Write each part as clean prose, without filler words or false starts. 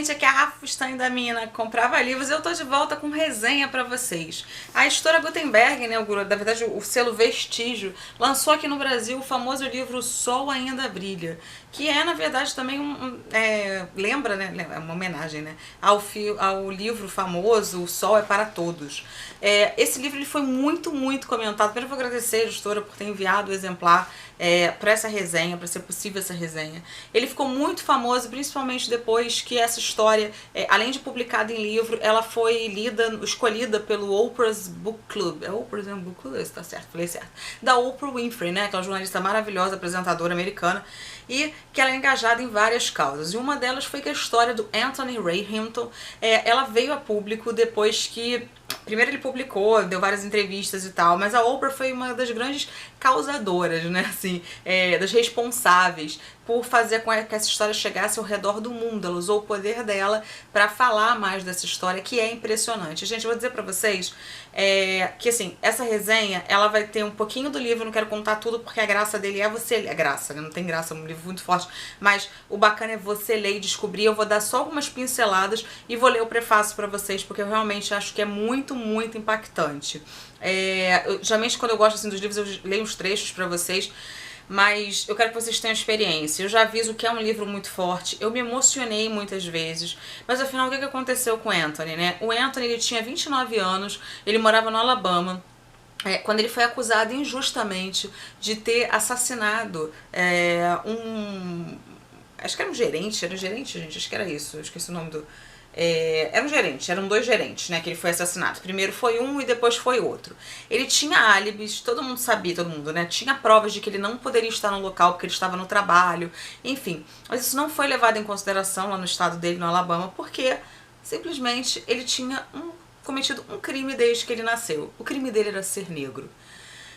gente, aqui é a Rafa Stein da Mina Comprava Livros e eu tô de volta com resenha pra vocês. A editora Gutenberg, né, na verdade o selo Vestígio, lançou aqui no Brasil o famoso livro O Sol Ainda Brilha, que é, na verdade, também lembra, né, é uma homenagem, né, ao livro famoso O Sol é para Todos. Esse livro ele foi muito comentado. Primeiro eu vou agradecer a editora por ter enviado o exemplar para essa resenha, para ser possível essa resenha. Ele ficou muito famoso, principalmente depois que essa história, além de publicada em livro, ela foi escolhida pelo Oprah's Book Club. É Oprah's Book Club? Isso, tá certo, falei certo. Da Oprah Winfrey, né, aquela jornalista maravilhosa, apresentadora americana, e que ela é engajada em várias causas. E uma delas foi que a história do Anthony Ray Hinton, ela veio a público depois que primeiro ele publicou, deu várias entrevistas e tal, mas a Oprah foi uma das grandes causadoras, né, assim, das responsáveis por fazer com que essa história chegasse ao redor do mundo. Ela usou o poder dela para falar mais dessa história, que é impressionante. Gente, eu vou dizer pra vocês que, assim, essa resenha, ela vai ter um pouquinho do livro, não quero contar tudo, porque a graça dele é você ler. A graça, né? Não tem graça, é um livro muito forte, mas o bacana é você ler e descobrir. Eu vou dar só algumas pinceladas e vou ler o prefácio pra vocês, porque eu realmente acho que é muito impactante. Geralmente, quando eu gosto assim dos livros, eu leio os trechos pra vocês, mas eu quero que vocês tenham experiência. Eu já aviso que é um livro muito forte, eu me emocionei muitas vezes, mas afinal o que aconteceu com o Anthony, né? O Anthony, ele tinha 29 anos, ele morava no Alabama, quando ele foi acusado injustamente de ter assassinado acho que era um gerente, gente, acho que era isso, eu esqueci o nome do... era um gerente, eram dois gerentes, né, que ele foi assassinado. Primeiro foi um e depois foi outro. Ele tinha álibis, todo mundo sabia, né, tinha provas de que ele não poderia estar no local porque ele estava no trabalho, enfim. Mas isso não foi levado em consideração lá no estado dele, no Alabama, porque simplesmente ele tinha cometido um crime desde que ele nasceu. O crime dele era ser negro.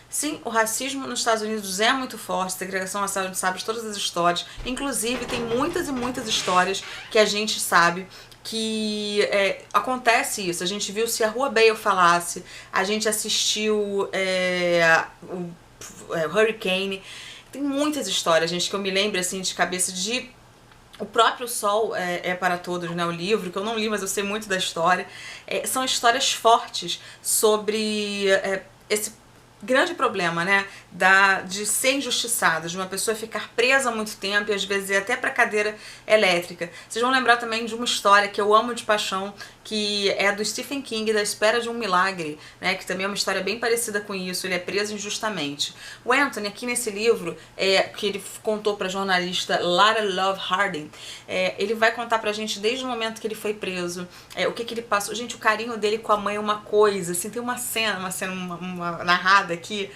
Sim, o racismo nos Estados Unidos é muito forte, segregação racial, a gente sabe de todas as histórias, inclusive tem muitas e muitas histórias que a gente sabe que acontece isso. A gente viu Se a Rua Bale Falasse, a gente assistiu o Hurricane, tem muitas histórias, gente, que eu me lembro assim de cabeça de... O próprio Sol é para Todos, né, o livro, que eu não li, mas eu sei muito da história. São histórias fortes sobre esse grande problema, né, de ser injustiçada, de uma pessoa ficar presa há muito tempo e às vezes ir até para cadeira elétrica. Vocês vão lembrar também de uma história que eu amo de paixão, que é do Stephen King, Da Espera de um Milagre, né, que também é uma história bem parecida com isso. Ele é preso injustamente. O Anthony, aqui nesse livro, que ele contou para a jornalista Lara Love Harding, ele vai contar pra gente desde o momento que ele foi preso, o que ele passou. Gente, o carinho dele com a mãe é uma coisa, assim, tem uma cena narrada aqui,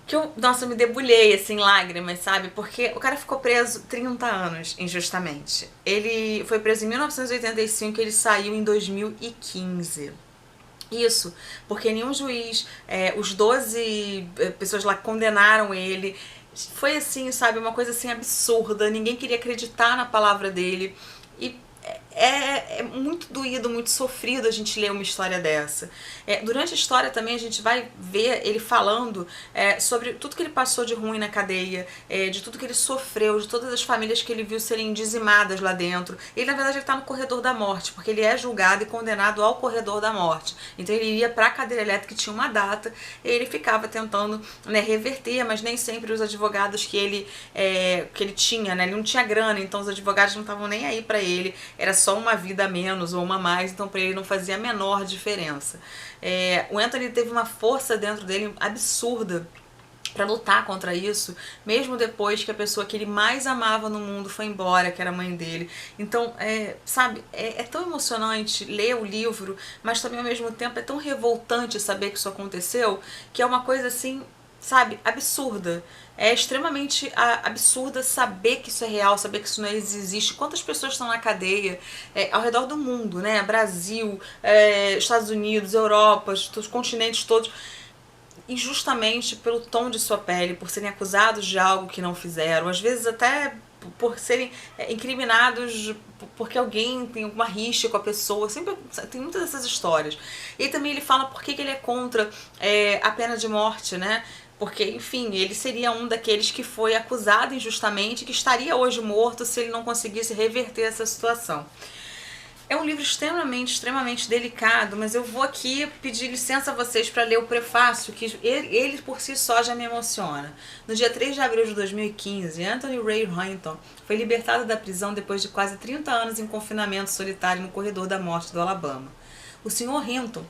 que nossa, eu me debulhei, assim, lágrimas, sabe? Porque o cara ficou preso 30 anos, injustamente. Ele foi preso em 1985 e ele saiu em 2015. Isso, porque nenhum juiz, os 12 pessoas lá condenaram ele. Foi assim, sabe, uma coisa assim absurda, ninguém queria acreditar na palavra dele. E é muito doído, muito sofrido a gente ler uma história dessa. Durante a história também a gente vai ver ele falando sobre tudo que ele passou de ruim na cadeia, de tudo que ele sofreu, de todas as famílias que ele viu serem dizimadas lá dentro. Ele, na verdade, ele tá no corredor da morte, porque ele é julgado e condenado ao corredor da morte. Então ele ia pra cadeira elétrica, que tinha uma data, e ele ficava tentando, né, reverter, mas nem sempre os advogados que ele tinha, né, ele não tinha grana, então os advogados não estavam nem aí pra ele, era só uma vida a menos ou uma a mais, então pra ele não fazia a menor diferença. O Anthony teve uma força dentro dele absurda pra lutar contra isso, mesmo depois que a pessoa que ele mais amava no mundo foi embora, que era a mãe dele. Então, sabe, é tão emocionante ler o livro, mas também ao mesmo tempo é tão revoltante saber que isso aconteceu, que é uma coisa assim, sabe, absurda. É extremamente absurda saber que isso é real, saber que isso não existe. Quantas pessoas estão na cadeia ao redor do mundo, né? Brasil, Estados Unidos, Europa, os continentes todos, injustamente pelo tom de sua pele, por serem acusados de algo que não fizeram, às vezes até por serem incriminados porque alguém tem alguma rixa com a pessoa. Sempre tem muitas dessas histórias. E também ele fala por que ele é contra a pena de morte, né? Porque, enfim, ele seria um daqueles que foi acusado injustamente, que estaria hoje morto se ele não conseguisse reverter essa situação. É um livro extremamente delicado, mas eu vou aqui pedir licença a vocês para ler o prefácio, que ele por si só já me emociona. No dia 3 de abril de 2015, Anthony Ray Hinton foi libertado da prisão depois de quase 30 anos em confinamento solitário no corredor da morte do Alabama. O Sr. Hinton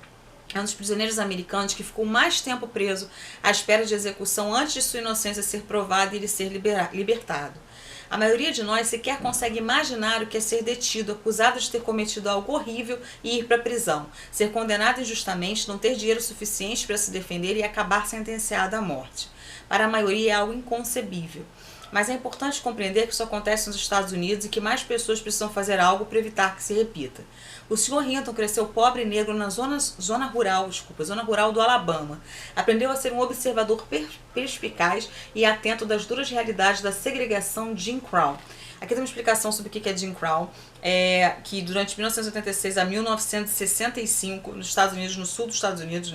é um dos prisioneiros americanos que ficou mais tempo preso à espera de execução antes de sua inocência ser provada e ele ser libertado. A maioria de nós sequer consegue imaginar o que é ser detido, acusado de ter cometido algo horrível e ir para a prisão, ser condenado injustamente, não ter dinheiro suficiente para se defender e acabar sentenciado à morte. Para a maioria é algo inconcebível. Mas é importante compreender que isso acontece nos Estados Unidos e que mais pessoas precisam fazer algo para evitar que se repita. O Sr. Hinton cresceu pobre e negro na zona rural do Alabama. Aprendeu a ser um observador perspicaz e atento das duras realidades da segregação Jim Crow. Aqui tem uma explicação sobre o que é Jim Crow, que durante 1986 a 1965, nos Estados Unidos, no sul dos Estados Unidos,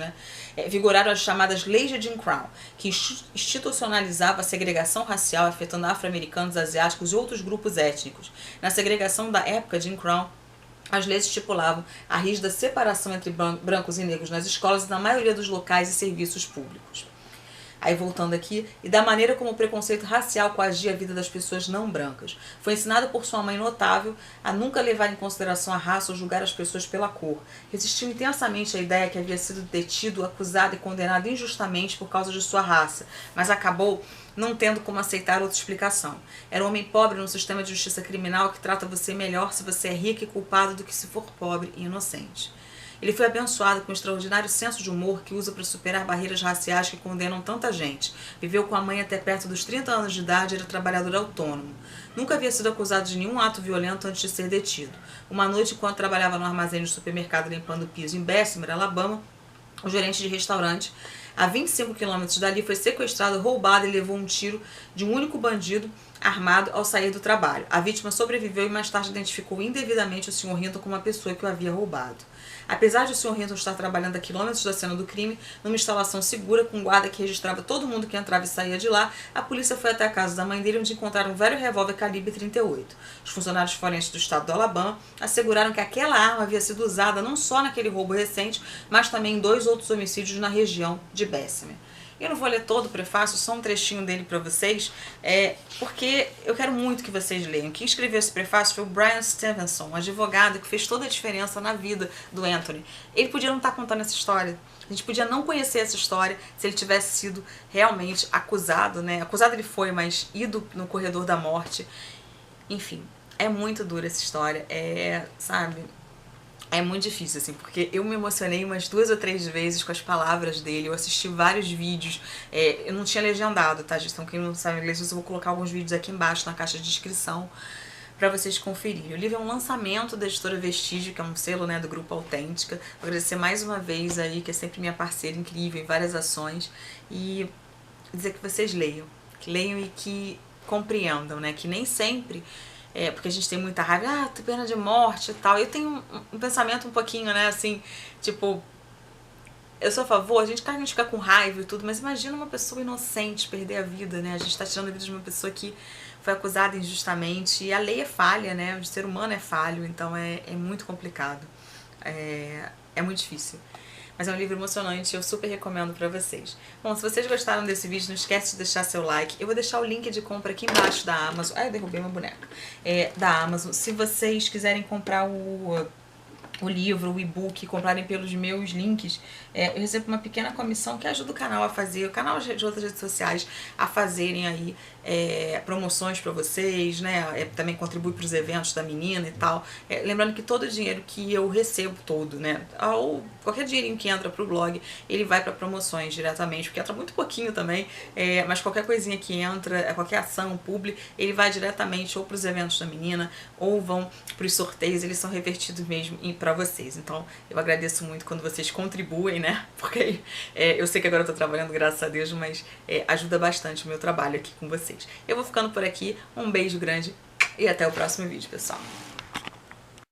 vigoraram as chamadas leis de Jim Crow, que institucionalizavam a segregação racial afetando afro-americanos, asiáticos e outros grupos étnicos. Na segregação da época Jim Crow, as leis estipulavam a rígida separação entre brancos e negros nas escolas e na maioria dos locais e serviços públicos. Aí voltando aqui, e da maneira como o preconceito racial coagia a vida das pessoas não brancas. Foi ensinado por sua mãe notável a nunca levar em consideração a raça ou julgar as pessoas pela cor. Resistiu intensamente à ideia que havia sido detido, acusado e condenado injustamente por causa de sua raça, mas acabou não tendo como aceitar outra explicação. Era um homem pobre num sistema de justiça criminal que trata você melhor se você é rico e culpado do que se for pobre e inocente. Ele foi abençoado com um extraordinário senso de humor que usa para superar barreiras raciais que condenam tanta gente. Viveu com a mãe até perto dos 30 anos de idade e era trabalhador autônomo. Nunca havia sido acusado de nenhum ato violento antes de ser detido. Uma noite, enquanto trabalhava no armazém do supermercado limpando o piso em Bessemer, Alabama, o gerente de restaurante, a 25 quilômetros dali, foi sequestrado, roubado e levou um tiro de um único bandido armado ao sair do trabalho. A vítima sobreviveu e mais tarde identificou indevidamente o Sr. Hinton como a pessoa que o havia roubado. Apesar de o Sr. Hinton estar trabalhando a quilômetros da cena do crime, numa instalação segura com um guarda que registrava todo mundo que entrava e saía de lá, a polícia foi até a casa da mãe dele, onde encontraram um velho revólver calibre 38. Os funcionários forenses do estado do Alabama asseguraram que aquela arma havia sido usada não só naquele roubo recente, mas também em 2 outros homicídios na região de Bessemer. Eu não vou ler todo o prefácio, só um trechinho dele para vocês, porque eu quero muito que vocês leiam. Quem escreveu esse prefácio foi o Brian Stevenson, um advogado que fez toda a diferença na vida do Anthony. Ele podia não estar contando essa história, a gente podia não conhecer essa história se ele tivesse sido realmente acusado, Acusado ele foi, mas ido no corredor da morte. Enfim, é muito dura essa história, sabe... É muito difícil, assim, porque eu me emocionei umas 2 ou 3 vezes com as palavras dele. Eu assisti vários vídeos, eu não tinha legendado, tá, gente? Então quem não sabe inglês, eu vou colocar alguns vídeos aqui embaixo na caixa de descrição para vocês conferirem. O livro é um lançamento da editora Vestígio, que é um selo, do Grupo Autêntica. Vou agradecer mais uma vez aí, que é sempre minha parceira incrível em várias ações, e dizer que vocês leiam e que compreendam, que nem sempre... porque a gente tem muita raiva, tem pena de morte e tal. Eu tenho um pensamento um pouquinho, assim, tipo, eu sou a favor, a gente fica com raiva e tudo, mas imagina uma pessoa inocente perder a vida, A gente tá tirando a vida de uma pessoa que foi acusada injustamente, e a lei é falha, o ser humano é falho, então é muito complicado, é muito difícil. Mas é um livro emocionante, eu super recomendo pra vocês. Bom, se vocês gostaram desse vídeo, não esquece de deixar seu like. Eu vou deixar o link de compra aqui embaixo da Amazon. Eu derrubei uma boneca. Da Amazon. Se vocês quiserem comprar o livro, o e-book, comprarem pelos meus links, eu recebo uma pequena comissão que ajuda o canal a fazer, o canal de outras redes sociais a fazerem aí promoções para vocês, também contribui para os eventos da menina e tal. Lembrando que todo o dinheiro que eu recebo todo, ou qualquer dinheirinho que entra pro blog, ele vai para promoções diretamente, porque entra muito pouquinho também, mas qualquer coisinha que entra, qualquer ação pública, ele vai diretamente ou para os eventos da menina, ou vão para os sorteios, eles são revertidos mesmo para vocês. Então eu agradeço muito quando vocês contribuem, porque eu sei que agora eu tô trabalhando, graças a Deus, mas ajuda bastante o meu trabalho aqui com vocês. Eu vou ficando por aqui, um beijo grande e até o próximo vídeo, pessoal.